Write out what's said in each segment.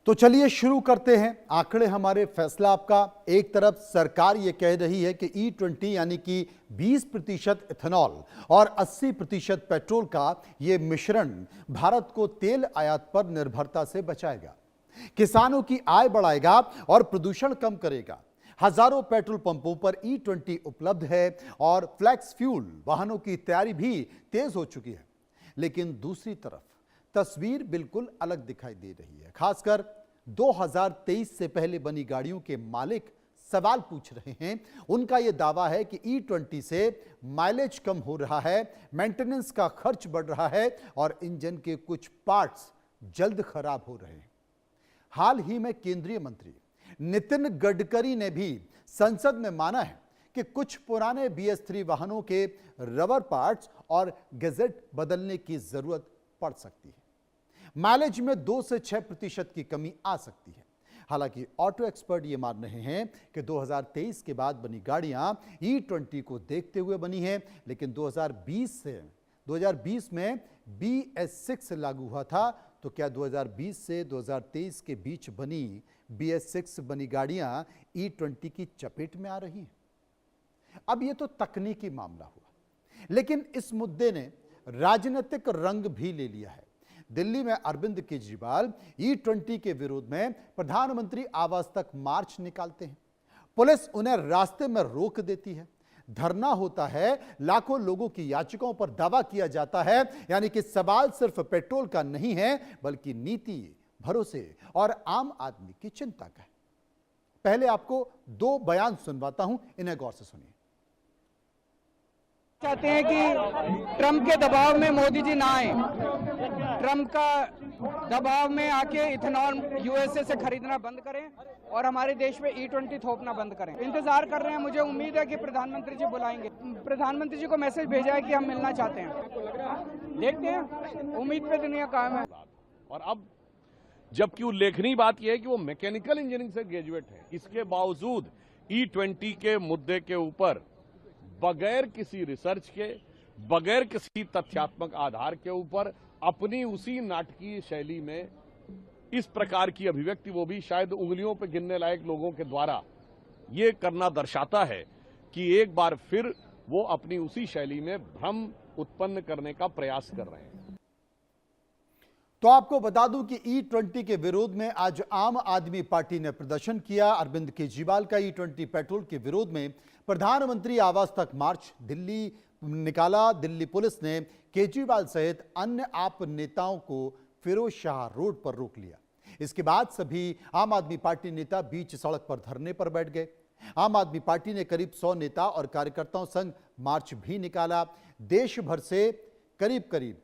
तो चलिए शुरू करते हैं आंकड़े हमारे फैसला आपका। एक तरफ सरकार ये कह रही है कि E20 यानी कि 20% इथेनॉल और 80% पेट्रोल का ये मिश्रण भारत को तेल आयात पर निर्भरता से बचाएगा, किसानों की आय बढ़ाएगा और प्रदूषण कम करेगा। हजारों पेट्रोल पंपों पर E20 उपलब्ध है और फ्लेक्स फ्यूल वाहनों की तैयारी भी तेज हो चुकी है। लेकिन दूसरी तरफ तस्वीर बिल्कुल अलग दिखाई दे रही है। खासकर 2023 से पहले बनी गाड़ियों के मालिक सवाल पूछ रहे हैं। उनका यह दावा है कि E20 से माइलेज कम हो रहा है, मेंटेनेंस का खर्च बढ़ रहा है और इंजन के कुछ पार्ट्स जल्द खराब हो रहे हैं। हाल ही में केंद्रीय मंत्री नितिन गडकरी ने भी संसद में माना है कि कुछ पुराने BS3 वाहनों के रबर पार्ट्स और गैजेट बदलने की जरूरत पड़ सकती है। माइलेज में 2 से 6% की कमी आ सकती है। हालांकि ऑटो एक्सपर्ट ये मान रहे हैं कि 2023 के बाद बनी गाड़ियां E20 को देखते हुए बनी हैं, लेकिन 2020 में BS6 लागू हुआ था, तो क्या 2020 से 2023 के बीच बनी BS6 बनी गाड़ियां E20 की चपेट में आ रही हैं? अब ये तो तकनीकी मामला हुआ, लेकिन इस मुद्दे ने राजनीतिक रंग भी ले लिया है। दिल्ली में अरविंद केजरीवाल E20 के विरोध में प्रधानमंत्री आवास तक मार्च निकालते हैं। पुलिस उन्हें रास्ते में रोक देती है, धरना होता है, लाखों लोगों की याचिकाओं पर दावा किया जाता है। यानी कि सवाल सिर्फ पेट्रोल का नहीं है, बल्कि नीति, भरोसे और आम आदमी की चिंता का है। पहले आपको 2 बयान सुनवाता हूं, इन्हें गौर से सुनिए। चाहते हैं कि ट्रंप के दबाव में मोदी जी ना आए, ट्रंप का दबाव में आके इथेनॉल USA से खरीदना बंद करें और हमारे देश में E20 थोपना बंद करें। इंतजार कर रहे हैं, मुझे उम्मीद है कि प्रधानमंत्री जी बुलाएंगे। प्रधानमंत्री जी को मैसेज भेजा है कि हम मिलना चाहते हैं, देखते हैं, उम्मीद पे दुनिया कायम है। और अब जबकि उल्लेखनीय बात यह है कि वो मैकेनिकल इंजीनियरिंग से ग्रेजुएट है, इसके बावजूद E20 के मुद्दे के ऊपर बगैर किसी रिसर्च के, बगैर किसी तथ्यात्मक आधार के ऊपर अपनी उसी नाटकीय शैली में इस प्रकार की अभिव्यक्ति, वो भी शायद उंगलियों पर गिनने लायक लोगों के द्वारा, ये करना दर्शाता है कि एक बार फिर वो अपनी उसी शैली में भ्रम उत्पन्न करने का प्रयास कर रहे हैं। तो आपको बता दूं कि E20 के विरोध में आज आम आदमी पार्टी ने प्रदर्शन किया। अरविंद केजरीवाल का E20 पेट्रोल के विरोध में प्रधानमंत्री आवास तक मार्च दिल्ली निकाला। दिल्ली पुलिस ने केजरीवाल सहित अन्य आप नेताओं को फिरोज शाह रोड पर रोक लिया। इसके बाद सभी आम आदमी पार्टी नेता बीच सड़क पर धरने पर बैठ गए। आम आदमी पार्टी ने करीब 100 नेता और कार्यकर्ताओं संग मार्च भी निकाला। देश भर से करीब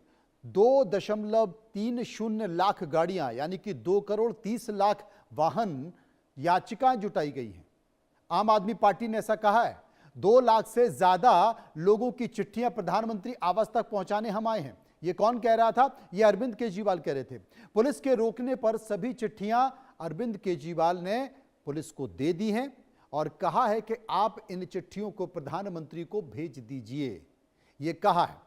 2.30 लाख गाड़ियां यानी कि 2 करोड़ 30 लाख वाहन याचिकाएं जुटाई गई हैं। आम आदमी पार्टी ने ऐसा कहा है, 2 लाख से ज्यादा लोगों की चिट्ठियां प्रधानमंत्री आवास तक पहुंचाने हम आए हैं। यह कौन कह रहा था? यह अरविंद केजरीवाल कह रहे थे। पुलिस के रोकने पर सभी चिट्ठियां अरविंद केजरीवाल ने पुलिस को दे दी हैं और कहा है कि आप इन चिट्ठियों को प्रधानमंत्री को भेज दीजिए, यह कहा है।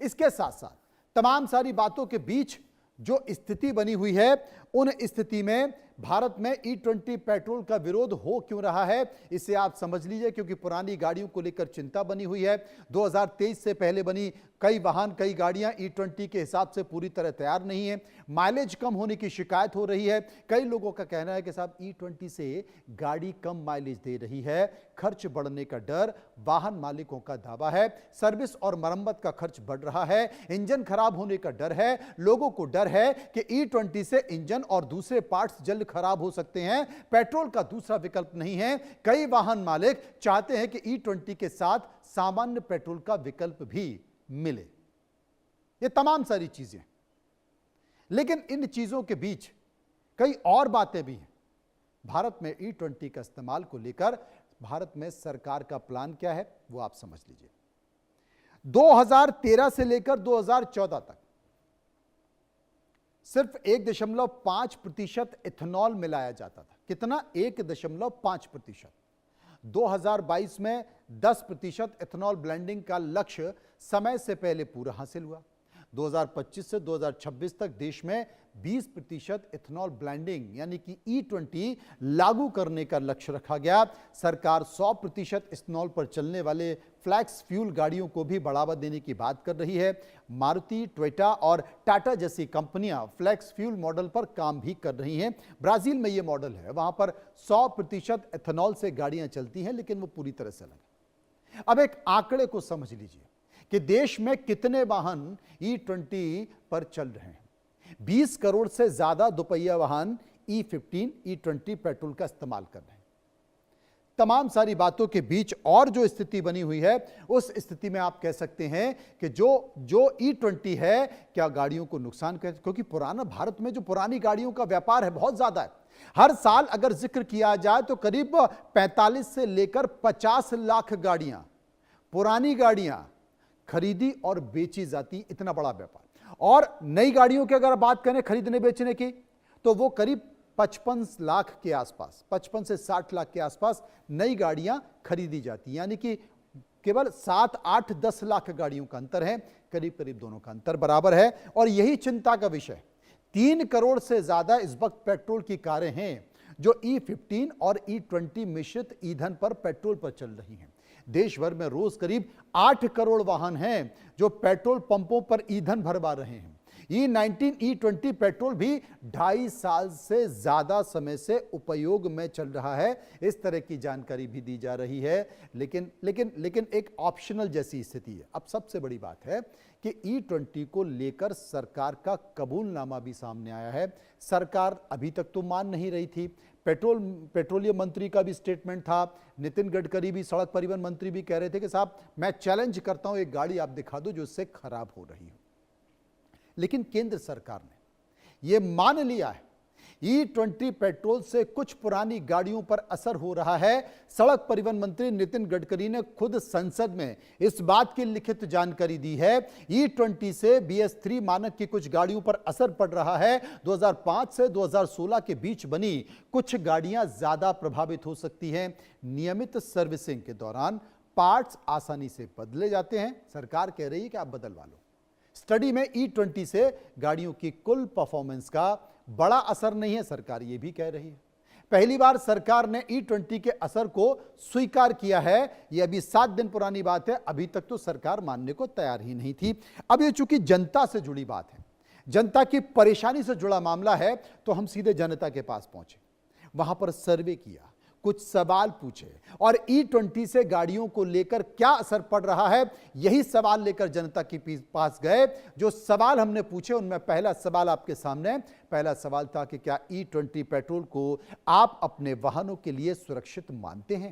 इसके साथ साथ तमाम सारी बातों के बीच जो स्थिति बनी हुई है, उन स्थिति में भारत में E20 पेट्रोल का विरोध हो क्यों रहा है, इसे आप समझ लीजिए। क्योंकि पुरानी गाड़ियों को लेकर चिंता बनी हुई है। 2023 से पहले बनी कई वाहन, कई गाड़ियां E20 के हिसाब से पूरी तरह तैयार नहीं है। माइलेज कम होने की शिकायत हो रही है। कई लोगों का कहना है कि साहब E20 से गाड़ी कम माइलेज दे रही है, खर्च बढ़ने का डर, वाहन मालिकों का दावा है, सर्विस और मरम्मत का खर्च बढ़ रहा है, इंजन खराब होने का डर है, लोगों को डर है कि E20 से इंजन और दूसरे पार्ट्स जल्द खराब हो सकते हैं, पेट्रोल का दूसरा विकल्प नहीं है। कई वाहन मालिक चाहते हैं कि E20 के साथ सामान्य पेट्रोल का विकल्प भी मिले। ये तमाम सारी चीजें, लेकिन इन चीजों के बीच कई और बातें भी हैं। भारत में E20 का इस्तेमाल को लेकर भारत में सरकार का प्लान क्या है, वो आप समझ लीजिए। 2013 से लेकर 2014 तक सिर्फ 1.5% इथेनॉल मिलाया जाता था। कितना? 1.5%। 2022 में 10% इथेनॉल ब्लेंडिंग का लक्ष्य समय से पहले पूरा हासिल हुआ। 2025 से 2026 तक देश में 20% इथेनॉल ब्लेंडिंग यानी कि E20 लागू करने का लक्ष्य रखा गया। सरकार 100% इथेनॉल पर चलने वाले फ्लैक्स फ्यूल गाड़ियों को भी बढ़ावा देने की बात कर रही है। मारुति, टोयोटा और टाटा जैसी कंपनियां फ्लैक्स फ्यूल मॉडल पर काम भी कर रही हैं। ब्राजील में यह मॉडल है, वहां पर 100% इथेनॉल से गाड़ियां चलती हैं, लेकिन वो पूरी तरह से अलग है। अब एक आंकड़े को समझ लीजिए कि देश में कितने वाहन E20 पर चल रहे हैं। 20 करोड़ से ज्यादा दोपहिया वाहन E15, E20 पेट्रोल का इस्तेमाल कर रहे हैं। तमाम सारी बातों के बीच और जो स्थिति बनी हुई है, उस स्थिति में आप कह सकते हैं कि जो E20 है, क्या गाड़ियों को नुकसान कर, क्योंकि पुराना भारत में जो पुरानी गाड़ियों का व्यापार है बहुत ज्यादा है। हर साल अगर जिक्र किया जाए तो करीब 45 से लेकर 50 लाख गाड़ियां, पुरानी गाड़ियां खरीदी और बेची जाती, इतना बड़ा व्यापार। और नई गाड़ियों की अगर बात करें खरीदने बेचने की, तो वो करीब 55 लाख के आसपास, 55 से 60 लाख के आसपास नई गाड़ियां खरीदी जाती, यानी कि केवल 7, 8, 10 लाख गाड़ियों का अंतर है। करीब करीब दोनों का अंतर बराबर है। और यही चिंता का विषय, 3 करोड़ से ज्यादा इस वक्त पेट्रोल की कारें हैं जो E15 और E20 मिश्रित ईंधन पर पेट्रोल पर चल रही हैं। देश भर में रोज करीब 8 करोड़ वाहन हैं जो पेट्रोल पंपों पर ईंधन भरवा रहे हैं। E19, E20 पेट्रोल भी 2.5 साल से ज्यादा समय से उपयोग में चल रहा है, इस तरह की जानकारी भी दी जा रही है। लेकिन एक ऑप्शनल जैसी स्थिति है। अब सबसे बड़ी बात है कि E20 को लेकर सरकार का कबूलनामा भी सामने आया है। सरकार अभी तक तो मान नहीं रही थी। पेट्रोलियम मंत्री का भी स्टेटमेंट था, नितिन गडकरी भी, सड़क परिवहन मंत्री भी कह रहे थे कि साहब मैं चैलेंज करता हूं, एक गाड़ी आप दिखा दो जो इससे खराब हो रही हो। लेकिन केंद्र सरकार ने यह मान लिया है E20 पेट्रोल से कुछ पुरानी गाड़ियों पर असर हो रहा है। सड़क परिवहन मंत्री नितिन गडकरी ने खुद संसद में इस बात की लिखित जानकारी दी है। E20 से BS3 मानक की कुछ गाड़ियों पर असर पड़ रहा है। 2005 से 2016 के बीच बनी कुछ गाड़ियां ज्यादा प्रभावित हो सकती हैं। नियमित सर्विसिंग के दौरान पार्ट्स आसानी से बदले जाते हैं। सरकार कह रही है कि आप बदलवा लो। स्टडी में E20 से गाड़ियों की कुल परफॉर्मेंस का बड़ा असर नहीं है, सरकार यह भी कह रही है। पहली बार सरकार ने E20 के असर को स्वीकार किया है। यह अभी 7 दिन पुरानी बात है, अभी तक तो सरकार मानने को तैयार ही नहीं थी। अब ये चूंकि जनता से जुड़ी बात है, जनता की परेशानी से जुड़ा मामला है, तो हम सीधे जनता के पास पहुंचे, वहां पर सर्वे किया, कुछ सवाल पूछे और E20 से गाड़ियों को लेकर क्या असर पड़ रहा है, यही सवाल लेकर जनता के पास गए। जो सवाल हमने पूछे उनमें पहला सवाल आपके सामने। पहला सवाल था कि क्या E20 पेट्रोल को आप अपने वाहनों के लिए सुरक्षित मानते हैं?